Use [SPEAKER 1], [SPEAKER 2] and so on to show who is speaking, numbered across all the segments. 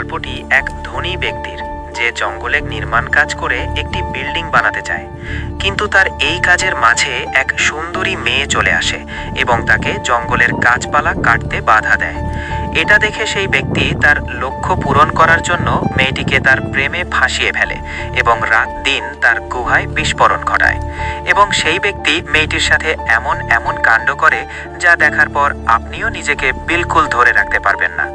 [SPEAKER 1] গল্পটি এক ধনী ব্যক্তির, যে জঙ্গলে নির্মাণ কাজ করে একটি বিল্ডিং বানাতে চায়। কিন্তু তার এই কাজের মাঝে এক সুন্দরী মেয়ে চলে আসে এবং তাকে জঙ্গলের গাছপালা কাটতে বাধা দেয়। এটা দেখে সেই ব্যক্তি তার লক্ষ্য পূরণ করার জন্য মেয়েটিকে তার প্রেমে ফাঁসিয়ে ফেলে এবং রাত দিন তার গুহায় বিস্ফোরণ ঘটায়। এবং সেই ব্যক্তি মেয়েটির সাথে এমন এমন কাণ্ড করে যা দেখার পর আপনিও নিজেকে বিলকুল ধরে রাখতে পারবেন না।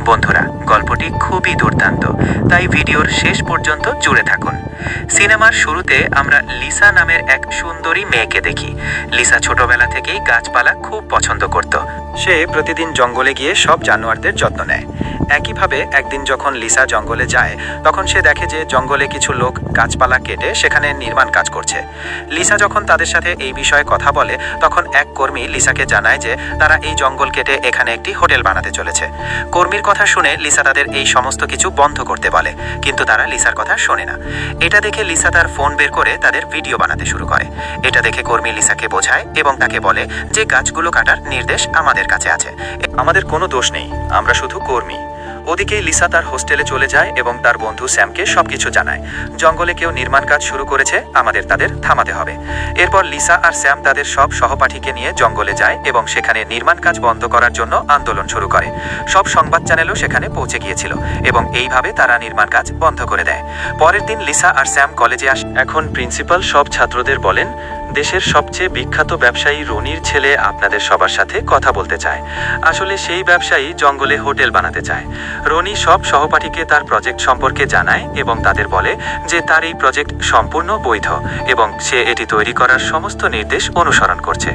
[SPEAKER 1] বন্ধুরা, গল্পটি খুবই দুর্দান্ত, তাই ভিডিওর শেষ পর্যন্ত জুড়ে থাকুন। সিনেমার শুরুতে আমরা লিসা নামের এক সুন্দরী মেয়েকে দেখি। লিসা ছোটবেলা থেকেই গাছপালা খুব পছন্দ করত। সে প্রতিদিন জঙ্গলে গিয়ে সব জানোয়ারদের যত্ন নেয়। একইভাবে একদিন যখন লিসা জঙ্গলে যায়, তখন সে দেখে যে জঙ্গলে কিছু লোক গাছপালা কেটে সেখানে নির্মাণ কাজ করছে। লিসা যখন তাদের সাথে এই বিষয়ে কথা বলে, তখন এক কর্মী লিসাকে জানায় যে তারা এই জঙ্গল কেটে এখানে একটি হোটেল বানাতে চলেছে। কর্মীর কথা শুনে লিসা তাদের এই সমস্ত কিছু বন্ধ করতে বলে, কিন্তু তারা লিসার কথা শোনে না। এটা দেখে লিসা তার ফোন বের করে তাদের ভিডিও বানাতে শুরু করে। এটা দেখে কর্মী লিসাকে বোঝায় এবং তাকে বলে যে গাছগুলো কাটার নির্দেশ আমাদের কাছে আছে, আমাদের কোনো দোষ নেই, আমরা শুধু কর্মী। ওদিকে লিসা তার হোস্টেলে চলে যায় এবং তার বন্ধু স্যামকে সবকিছু জানায়। জঙ্গলে কেউ নির্মাণ কাজ শুরু করেছে, আমাদের তাদের থামাতে হবে। এরপর লিসা আর স্যাম তাদের সব সহপাঠীকে নিয়ে জঙ্গলে যায় এবং সেখানে নির্মাণ কাজ বন্ধ করার জন্য আন্দোলন শুরু করে। সব সংবাদ চ্যানেলও সেখানে পৌঁছে গিয়েছিল এবং এইভাবে তারা নির্মাণ কাজ বন্ধ করে দেয়। পরের দিন লিসা আর স্যাম কলেজে আসে। এখন প্রিন্সিপাল সব ছাত্রদের বলেন, দেশের সবচেয়ে বিখ্যাত ব্যবসায়ী রনির ছেলে আপনাদের সবার সাথে কথা বলতে চায়। আসলে সেই ব্যবসায়ী জঙ্গলে হোটেল বানাতে চায়। রনি সব সহপাঠীকে তার প্রজেক্ট সম্পর্কে জানায় এবং তাদের বলে যে তার এই প্রজেক্ট সম্পূর্ণ বৈধ এবং সে এটি তৈরি করার সমস্ত নির্দেশ অনুসরণ করছে।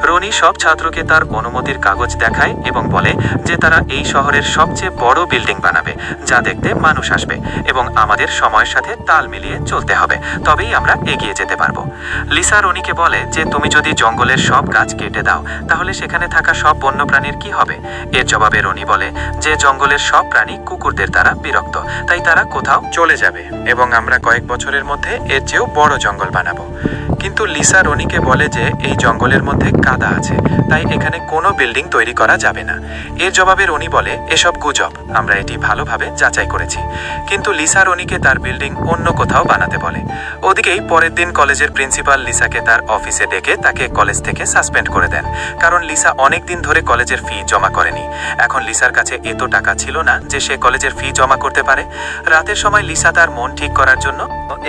[SPEAKER 1] রনি সব ছাত্রকে তার অনুমতির কাগজ দেখায় এবং বলে যে তারা এই শহরের সবচেয়ে বড় বিল্ডিং বানাবে, যা দেখতে মানুষ আসবে এবং আমাদের সময়ের সাথে তাল মিলিয়ে চলতে হবে, তবেই আমরা এগিয়ে যেতে পারবো। লিসা রনিকে বলে যে তুমি যদি জঙ্গলের সব গাছ কেটে দাও, তাহলে সেখানে থাকা সব বন্যপ্রাণীর কি হবে? এর জবাবে রনি বলে যে জঙ্গলের সব প্রাণী কুকুরদের দ্বারা বিরক্ত, তাই তারা কোথাও চলে যাবে এবং আমরা কয়েক বছরের মধ্যে এর চেয়েও বড় জঙ্গল বানাবো। কিন্তু লিসা রনিকে বলে যে এই জঙ্গলের মধ্যে কাদা আছে, তাই এখানে কোনো বিল্ডিং তৈরি করা যাবে না। এর জবাবে রনি বলে এসব গুজব, আমরা এটি ভালোভাবে যাচাই করেছি। কিন্তু লিসা রনিকে তার বিল্ডিং অন্য কোথাও বানাতে বলে। ওদিকেই পরের দিন কলেজের প্রিন্সিপাল লিসাকে তার অফিসে ডেকে তাকে কলেজ থেকে সাসপেন্ড করে দেন, কারণ লিসা অনেক দিন ধরে কলেজের ফি জমা করেনি। এখন লিসার কাছে এত টাকা ছিল না যে সে কলেজের ফি জমা করতে পারে। রাতের সময় লিসা তার মন ঠিক করার জন্য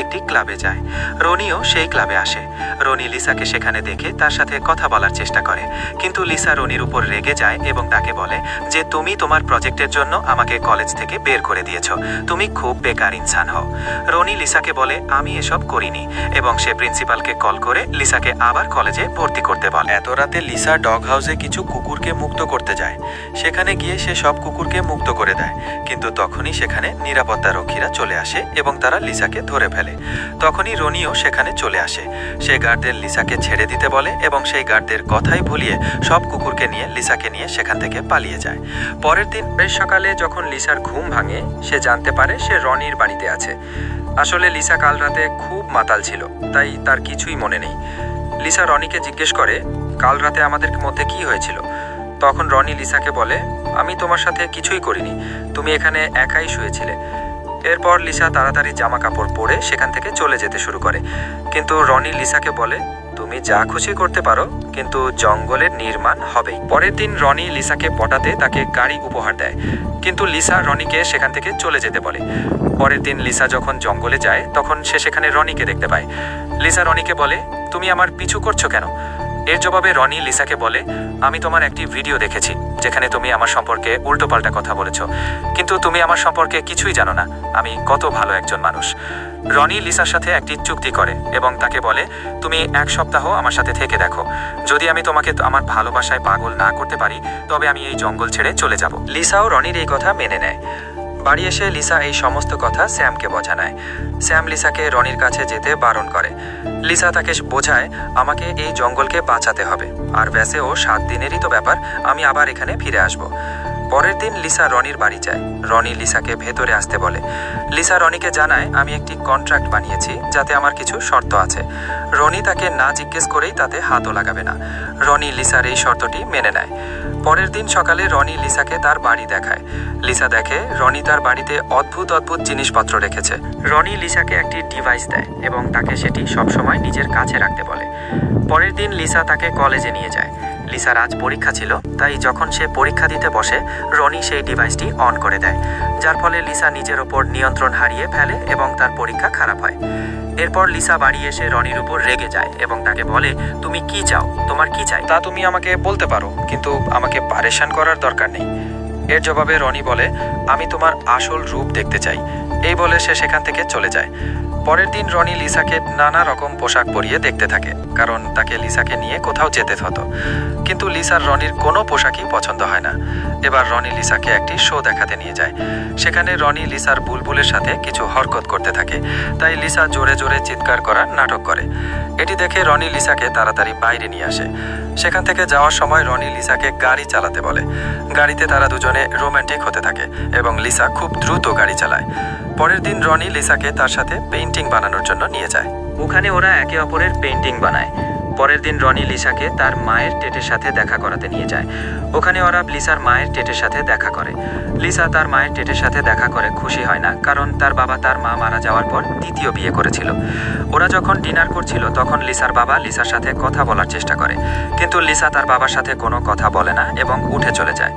[SPEAKER 1] একটি ক্লাবে যায়। রনিও সেই ক্লাবে আসে। রনি লিসাকে সেখানে দেখে তার সাথে কথা বলার চেষ্টা করে, কিন্তু লিসা রনির উপর রেগে যায় এবং তাকে বলে যে তুমি তোমার প্রজেক্টের জন্য আমাকে কলেজ থেকে বের করে দিয়েছো, তুমি খুব বেকার ইনসান হও। রনি লিসাকে বলে আমি এসব করিনি এবং সে প্রিন্সিপালকে কল করে লিসাকে আবার কলেজে ভর্তি করতে বলে। এত রাতে লিসা ডগ হাউসে কিছু কুকুরকে মুক্ত করতে যায়। সেখানে গিয়ে সে সব কুকুরকে মুক্ত করে দেয়, কিন্তু তখনই সেখানে নিরাপত্তা রক্ষীরা চলে আসে এবং তারা লিসাকে ধরে ফেলে। তখনই রনিও সেখানে চলে আসে। সে গার্ডদের লিসাকে ছেড়ে দিতে বলে এবং সেই গার্ডদের কথাই ভুলিয়ে সব কুকুরকে নিয়ে লিসাকে নিয়ে সেখান থেকে পালিয়ে যায়। পরের দিন বেশ সকালে যখন লিসার ঘুম ভাঙে, সে জানতে পারে সে রনির বাড়িতে আছে। আসলে লিসা কাল রাতে খুব মাতাল ছিল, তাই তার কিছুই মনে নেই। লিসা রনিকে জিজ্ঞেস করে কাল রাতে আমাদের মধ্যে কি হয়েছিল। তখন রনি লিসাকে বলে আমি তোমার সাথে কিছুই করিনি, তুমি এখানে একাই শুয়েছিলে। এরপর লিসা তাড়াতাড়ি জামা কাপড় পরে সেখান থেকে চলে যেতে শুরু করে, কিন্তু রনি লিসাকে বলে তুমি যা খুশি করতে পারো, কিন্তু জঙ্গলের নির্মাণ হবেই। পরের দিন রনি লিসাকে পটাতে তাকে গাড়ি উপহার দেয়, কিন্তু লিসা রনিকে সেখান থেকে চলে যেতে বলে। পরের দিন লিসা যখন জঙ্গলে যায়, তখন সে সেখানে রনিকে দেখতে পায়। লিসা রনিকে বলে তুমি আমার পিছু করছো কেন? এর জবাবে রনি লিসাকে বলে আমি তোমার একটি ভিডিও দেখেছি যেখানে তুমি আমার সম্পর্কে উল্টোপাল্টা কথা বলেছো, কিন্তু তুমি আমার সম্পর্কে কিছুই জানো না, আমি কত ভালো একজন মানুষ। রনি লিসার সাথে একটি চুক্তি করে এবং তাকে বলে তুমি 1 সপ্তাহ আমার সাথে থেকে দেখো, যদি আমি তোমাকে আমার ভালোবাসায় পাগল না করতে পারি, তবে আমি এই জঙ্গল ছেড়ে চলে যাব। লিসাও রনির এই কথা মেনে নেয়। বাড়ি এসে লিসা এই সমস্ত কথা স্যামকে বোঝায়। স্যাম লিসাকে রনির কাছে যেতে বারণ করে। লিসা তাকে বোঝায় আমাকে এই জঙ্গলকে বাঁচাতে হবে, আর ব্যাসেও 7 দিনেরই তো ব্যাপার, আমি আবার এখানে ফিরে আসব। পরের দিন লিসা রনির বাড়ি যায়
[SPEAKER 2] রনি লিসাকে ভেতরে আসতে বলে। লিসা রনিকে জানায়, আমি একটি কন্ট্রাক্ট বানিয়েছি যাতে আমার কিছু শর্ত আছে। রনি তাকে না জিজ্ঞেস করেই তাতে হাতও লাগাবে না। রনি লিসার এই শর্তটি মেনে নেয়। পরের দিন সকালে রনি লিসাকে তার বাড়ি দেখায়। লিসা দেখে রনি তার বাড়িতে অদ্ভুত অদ্ভুত জিনিসপত্র রেখেছে। রনি লিসাকে একটি ডিভাইস দেয় এবং তাকে সেটি সবসময় নিজের কাছে রাখতে বলে। পরের দিন লিসা তাকে কলেজে নিয়ে যায়। লিসার আজ পরীক্ষা ছিল, তাই যখন সে পরীক্ষা দিতে বসে রনি সেই ডিভাইসটি অন করে দেয়, যার ফলে লিসা নিজের ওপর নিয়ন্ত্রণ হারিয়ে ফেলে এবং তার পরীক্ষা খারাপ হয়। এরপর লিসা বাড়ি এসে রনির উপর রেগে যায় এবং তাকে বলে, তুমি কি চাও, তোমার কি চাই তা তুমি আমাকে বলতে পারো, কিন্তু আমাকে পারেশান করার দরকার নেই। এর জবাবে রনি বলে, আমি তোমার আসল রূপ দেখতে চাই। এই বলে সে সেখান থেকে চলে যায়। পরের দিন রনি লিসাকে নানা রকম পোশাক পরিয়ে দেখতে থাকে, কারণ তাকে লিসাকে নিয়ে কোথাও যেতে হতো। কিন্তু লিসার রনির কোনো পোশাকই পছন্দ হয় না। এবার রনি লিসাকে একটি শো দেখাতে নিয়ে যায়। সেখানে রনি লিসার বুলবুলের সাথে কিছু হরকত করতে থাকে, তাই লিসা জোরে জোরে চিৎকার করার নাটক করে। এটি দেখে রনি লিসাকে তাড়াতাড়ি বাইরে নিয়ে আসে। সেখান থেকে যাওয়ার সময় রনি লিসাকে গাড়ি চালাতে বলে। গাড়িতে তারা দুজনে রোমান্টিক হতে থাকে এবং লিসা খুব দ্রুত গাড়ি চালায়। পরের দিন রনি লিসাকে তার সাথে পেইন্টিং বানানোর জন্য নিয়ে যায়। ওখানে ওরা একে অপরের পেইন্টিং বানায়। পরের দিন রনি লিসাকে তার মায়ের টেটের সাথে দেখা করাতে নিয়ে যায়। ওখানে ওরা লিসার মায়ের টেটের সাথে দেখা করে। লিসা তার মায়ের টেটের সাথে দেখা করে খুশি হয় না, কারণ তার বাবা তার মা মারা যাওয়ার পর দ্বিতীয় বিয়ে করেছিল। ওরা যখন ডিনার করছিল তখন লিসার বাবা লিসার সাথে কথা বলার চেষ্টা করে, কিন্তু লিসা তার বাবার সাথে কোনো কথা বলে না এবং উঠে চলে যায়।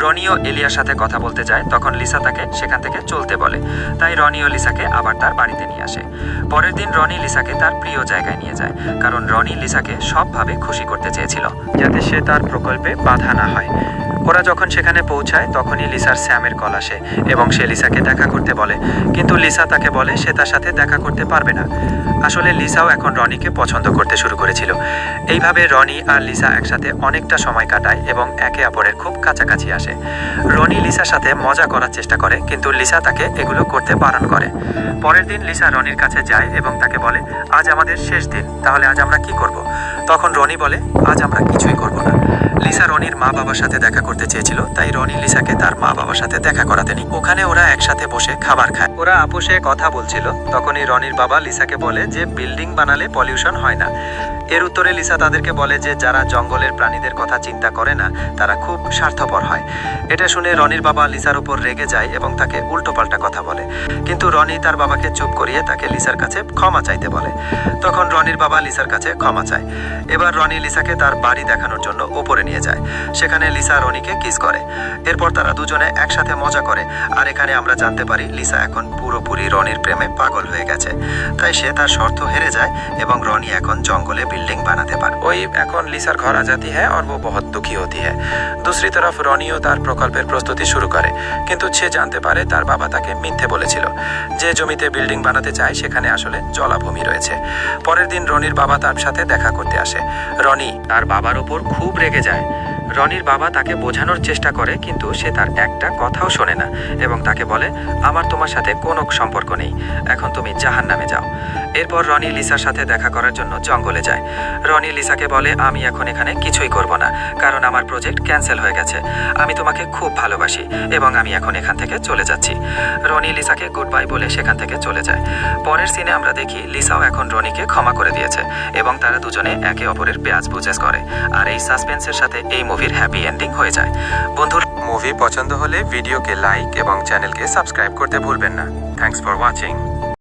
[SPEAKER 2] রনিও এলিয়ার সাথে কথা বলতে যায়, তখন লিসা তাকে সেখান থেকে চলতে বলে। তাই রনিও লিসাকে আবার তার বাড়িতে নিয়ে আসে। পরের দিন রনি লিসাকে তার প্রিয় জায়গায় নিয়ে যায়, কারণ রনি লিসাকে সবভাবে খুশি করতে চেয়েছিল, যাতে সে তার প্রকল্পে বাধা না হয়। ওরা যখন সেখানে পৌঁছায় তখনই লিসার স্যামের কল আসে এবং সে লিসাকে দেখা করতে বলে, কিন্তু লিসা তাকে বলে সে তার সাথে দেখা করতে পারবে না। আসলে লিসাও এখন রনিকে পছন্দ করতে শুরু করেছিল। এইভাবে রনি আর লিসা একসাথে অনেকটা সময় কাটায় এবং একে অপরের খুব কাছাকাছি আসে। রনি লিসার সাথে মজা করার চেষ্টা করে, কিন্তু লিসা তাকে এগুলো করতে বারণ করে। পরের দিন লিসা রনির কাছে যায় এবং তাকে বলে, আজ আমাদের শেষ দিন, তাহলে আজ আমরা কি করব? তখন রনি বলে, আজ আমরা কিছুই করব না। লিসা রনির মা বাবার সাথে দেখা করতে চেয়েছিল, তাই রনি লিসাকে তার মা বাবার সাথে দেখা করাতে নি। ওখানে ওরা একসাথে বসে খাবার খায়। ওরা আপোষে কথা বলছিল, তখনই রনির বাবা লিসাকে বলে যে বিল্ডিং বানালে পলিউশন হয় না। এর উত্তরে লিসা তাদেরকে বলে যে যারা জঙ্গলের প্রাণীদের কথা চিন্তা করে না তারা খুব স্বার্থপর হয়। এটা শুনে রনির বাবা লিসার উপর রেগে যায় এবং তাকে উল্টোপাল্টা কথা বলে, কিন্তু রনি তার বাবাকে চুপ করিয়ে তাকে লিসার কাছে ক্ষমা চাইতে বলে। তখন রনির বাবা লিসার কাছে ক্ষমা চায়। এবার রনি লিসাকে তার বাড়ি দেখানোর জন্য ওপরে নিয়ে যায়। সেখানে লিসা রনিকে কিস করে। এরপর তারা দুজনে একসাথে মজা করে। আর এখানে আমরা জানতে পারি লিসা এখন পুরোপুরি রনির প্রেমে পাগল হয়ে গেছে, তাই সে তার শর্ত হেরে যায় এবং রনি এখন জঙ্গলে बिल्डिंग बनाते पारे। वही এখন লিসার ঘর आ जाती है और वो बहुत दुखी होती है। दूसरी तरफ রনিও তার প্রকল্পের প্রস্তুতি শুরু করে, কিন্তু সে জানতে পারে তার বাবা তাকে মিথ্যে বলেছিল। যে জমিতে বিল্ডিং বানাতে চায় সেখানে আসলে জলাভূমি রয়েছে। পরের দিন রনির বাবা তার সাথে দেখা করতে আসে। রনি তার বাবার উপর খুব রেগে যায়। রনির বাবা তাকে বোঝানোর চেষ্টা করে, কিন্তু সে তার একটা কথাও শোনে না এবং তাকে বলে, আমার তোমার সাথে কোনো সম্পর্ক নেই, এখন তুমি জাহান্নামে যাও। এরপর রনি লিসার সাথে দেখা করার জন্য জঙ্গলে যায়। রনি লিসাকে বলে, আমি এখন এখানে কিছুই করব না, কারণ আমার প্রজেক্ট ক্যান্সেল হয়ে গেছে। আমি তোমাকে খুব ভালোবাসি এবং আমি এখন এখান থেকে চলে যাচ্ছি। রনি লিসাকে গুড বাই বলে সেখান থেকে চলে যায়। পরের সিনে আমরা দেখি লিসাও এখন রনিকে ক্ষমা করে দিয়েছে এবং তারা দুজনে একে অপরের পেঁয়াজ বুঝেস করে। আর এই সাসপেন্সের সাথে এই মুভির হ্যাপি এন্ডিং হয়ে যায়। বন্ধুরা, মুভি পছন্দ হলে ভিডিওকে লাইক এবং চ্যানেলকে সাবস্ক্রাইব করতে ভুলবেন না। Thanks for watching.